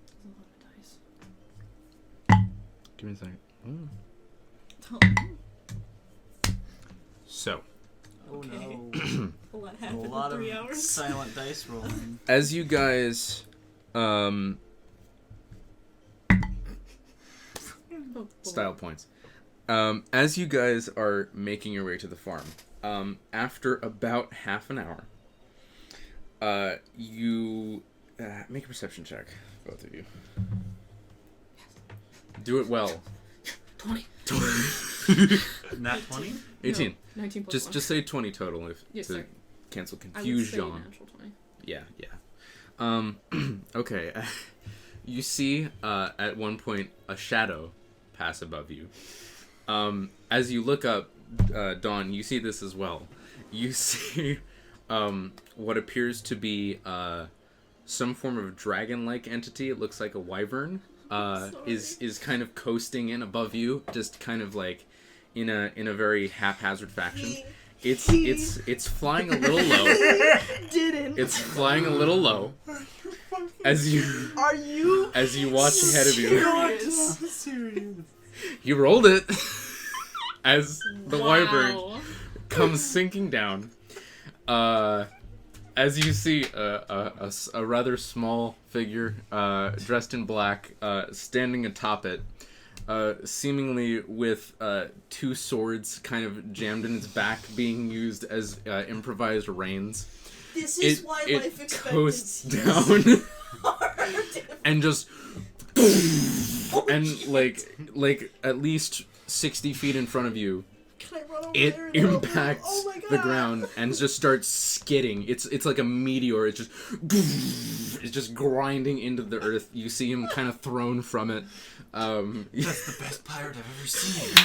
There's a lot of dice. Give me a second. Oh, So, Oh Okay. no. a lot A happened lot in 3 of hours. silent dice rolling. as you guys, Oh, boy. style points. As you guys are making your way to the farm, after about half an hour, you make a perception check, both of you. Do it well. 20. Nat 20? 18. No, 19 plus Just 1. say 20 total. If Yes, to, sir. cancel I would say confusion. natural 20. Yeah. Okay. You see, at one point, a shadow pass above you. As you look up, Dawn, you see this as well. You see, what appears to be, some form of dragon-like entity. It looks like a wyvern. Is kind of coasting in above you, just kind of like in a very haphazard fashion. It's flying a little low. Didn't. It's flying a little low. As you watch ahead of you. Serious? You rolled it. As the wyvern Wow. comes sinking down. As you see a rather small figure, dressed in black, standing atop it, seemingly with two swords kind of jammed in its back, being used as improvised reins. This is why life It coasts expectancy is down hard. and just and like at least 60 feet in front of you. Can I run over It there and help you? impacts Oh my God. the ground and just starts skidding. It's like a meteor. It's just grinding into the earth. You see him kind of thrown from it. That's the best pirate I've ever seen.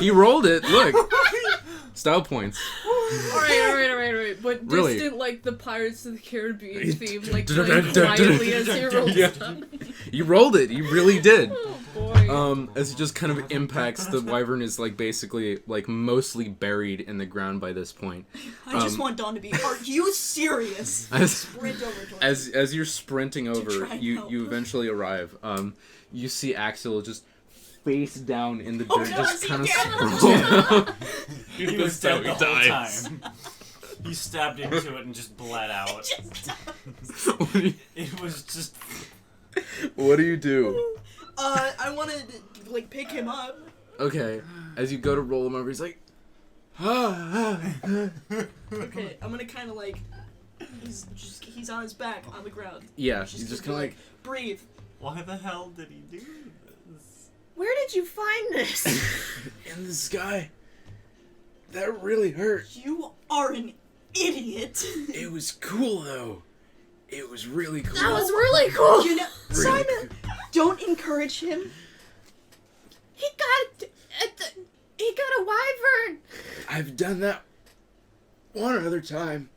He rolled it. Look, style points. Alright. But Really? distant like the Pirates of the Caribbean theme, like Dun, playing dun, dun, quietly dun, as he dun, rolls yeah. down. You rolled it. You really did. Oh boy. As it just kind of impacts, the wyvern is like basically like mostly buried in the ground by this point. I just want Dawn to be. Are you serious? As Sprint over to her. as you're sprinting over, try and you help. eventually arrive. You see Akselil just face down in the Oh, dirt, no, just is he kind of dead? sprawl. He was dead the whole time. He stabbed into it and just bled out. It was just. What do you do? I wanted to like pick him up. Okay, as you go to roll him over, he's like, Okay, I'm gonna kind of like. He's on his back on the ground. yeah, he's just kind of like, breathe. Why the hell did he do this? Where did you find this? in the sky. That really hurt. You are an idiot. It was cool though. It was really cool. That was really cool. You know, Really Simon, don't encourage him. He got a wyvern. I've done that one other time.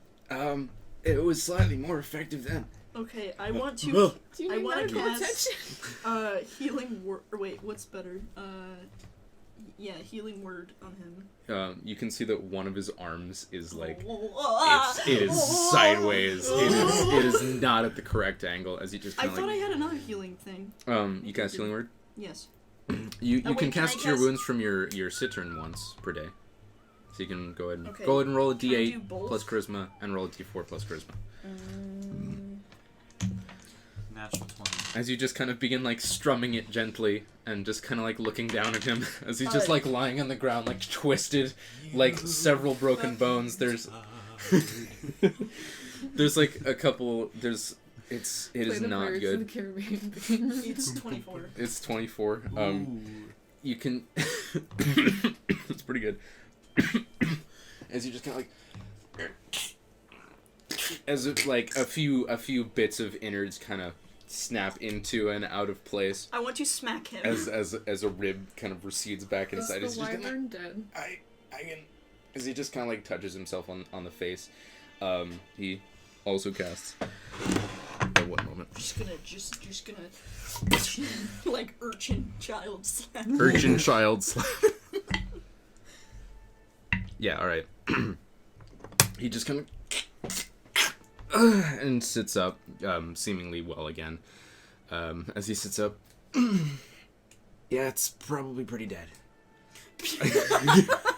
It was slightly more effective then. Okay, I want to. Well, Do you I need wanna medical cast- attention? Healing word. Or wait, what's better? Yeah, healing word on him. you can see that one of his arms is like Oh, it is sideways. It is not at the correct angle. As you just I kind of thought like I had another healing thing. you cast healing word. Yes. You Oh, wait, can can I cast your cast- wounds from your cittern once per day. So you can go ahead Okay. and roll a Can I do d8 both? plus charisma and roll a d4 plus charisma. Natural 20. As you just kind of begin like strumming it gently and just kind of like looking down at him as he's just like lying on the ground like twisted, like several broken bones. There's there's like a couple. It is Play the not Pirates good. of the Caribbean theme. It's 24. It's 24. You can. It's pretty good. As you just kind of like, as if like a few bits of innards kind of snap into and out of place, I want to smack him. as a rib kind of recedes back Is inside. the As you just kinda, wyvern dead? I can. As he just kind of like touches himself on the face, he also casts. At one moment. just gonna like urchin child slap. Urchin child slap. Yeah, alright. He just kind of and sits up, seemingly well again. As he sits up, Yeah, it's probably pretty dead.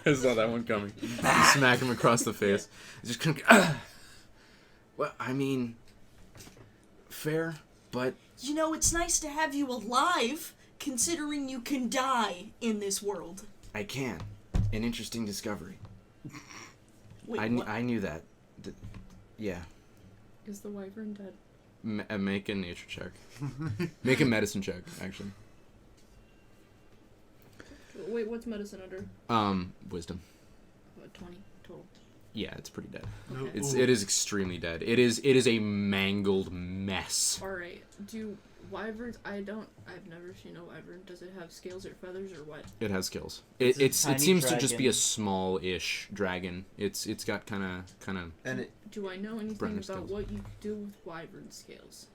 I saw that one coming. Smack him across the face. Just kind of, Well, I mean, fair, but You know, it's nice to have you alive, considering you can die in this world. I can. An interesting discovery. Wait, what? I knew that. Yeah. Is the wyvern dead? make a nature check. Make a medicine check, actually. Wait, what's medicine under? Wisdom. 20 total. Yeah, it's pretty dead. Okay. It is extremely dead. It is a mangled mess. Alright. Do wyverns... I've never seen a wyvern. Does it have scales or feathers or what? It has skills. It's a It tiny seems to just be a dragon. small-ish dragon. It's got kind of. And it, Do I know anything Brenda about scales. what you do with wyvern scales?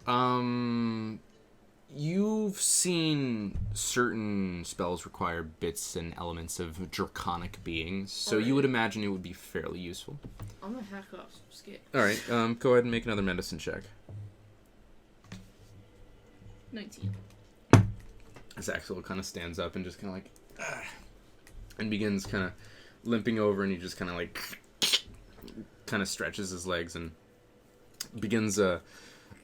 You've seen certain spells require bits and elements of draconic beings, so you would imagine it would be fairly useful. I'm gonna hack off some scales. All right, go ahead and make another medicine check. 19. As Akselil kind of stands up and just kind of like, and begins kind of limping over, and he just kind of like, kind of stretches his legs and begins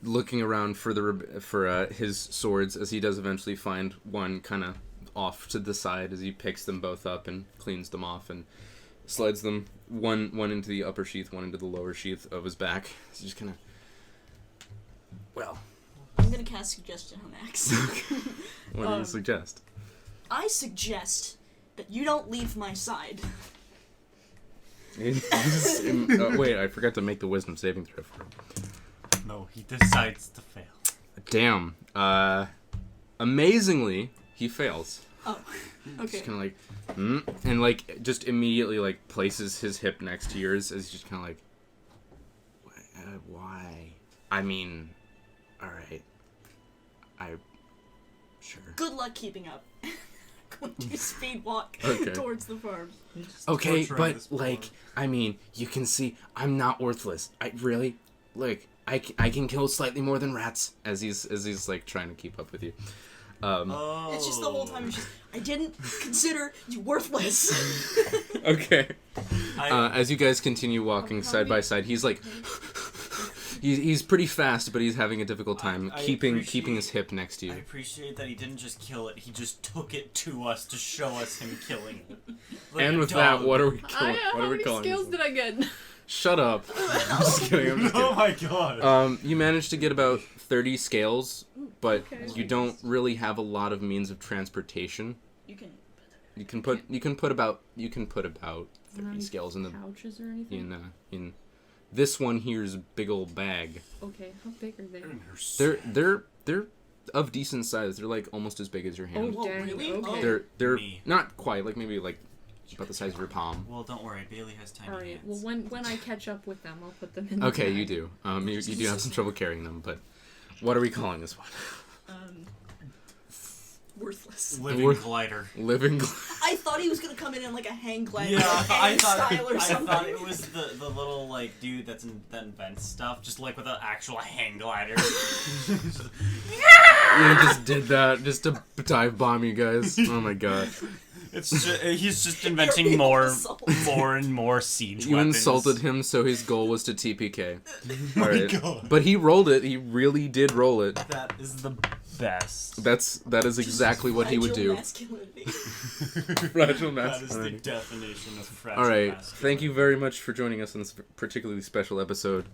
looking around for his swords, as he does eventually find one kind of off to the side as he picks them both up and cleans them off and slides them one into the upper sheath, one into the lower sheath of his back. He's just kind of, well, I'm gonna cast suggestion on Axe. what do you suggest? I suggest that you don't leave my side. Wait, I forgot to make the wisdom saving throw for him. No, he decides to fail. Damn. Amazingly, he fails. Oh, okay. Just kind of like, and like just immediately like places his hip next to yours, as he's just kind of like, why? I mean, all right. Sure. Good luck keeping up. Going to speed walk Okay. towards the farm. Okay, torturing but this like, poor- I mean, you can see I'm not worthless. I really, like, I can kill slightly more than rats. As he's like trying to keep up with you. It's just the whole time it's just, I didn't consider you worthless. Okay. I- As you guys continue walking side by side, he's like, he's pretty fast, but he's having a difficult time I keeping appreciate- his hip next to I you. appreciate that he didn't just kill it, he just took it to us to show us him killing it. Like And a with that, dog. what are we calling? What How are we many calling scales this did I get? Shut up. I'm just kidding. I'm just Oh kidding. my god. You managed to get about 30 scales, but Okay. you don't really have a lot of means of transportation. You can. You can put about 30 Any scales in the pouches or anything? in this one here's a big old bag. Okay, how big are they? They're of decent size. They're like almost as big as your hand. Oh, dang, really? okay. They're Me. not quite, like maybe like about the size of your palm. Well, don't worry, Bailey has tiny Alright, hands. well when I catch up with them, I'll put them in the Okay, bag. you do. You do have some trouble carrying them, but what are we calling this one? Worthless. Living We're- glider. Living. I thought he was gonna come in like a hang glider, Yeah, like I hang style or I something. thought it was the little like dude that invents stuff, just like with an actual hang glider. You just did that just to dive bomb you guys. Oh my god. It's just, he's just inventing You're more insult. and more siege You weapons. insulted him, so his goal was to TPK. Oh my Alright. god. But he rolled it. He really did roll it. That is the best. That is exactly what he would Fragile do. masculinity. Fragile That is the masculinity. definition of fragile All right. masculinity. Thank you very much for joining us on this particularly special episode.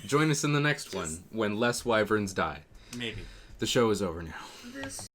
Join us in the next one when less wyverns die. Maybe. The show is over now. This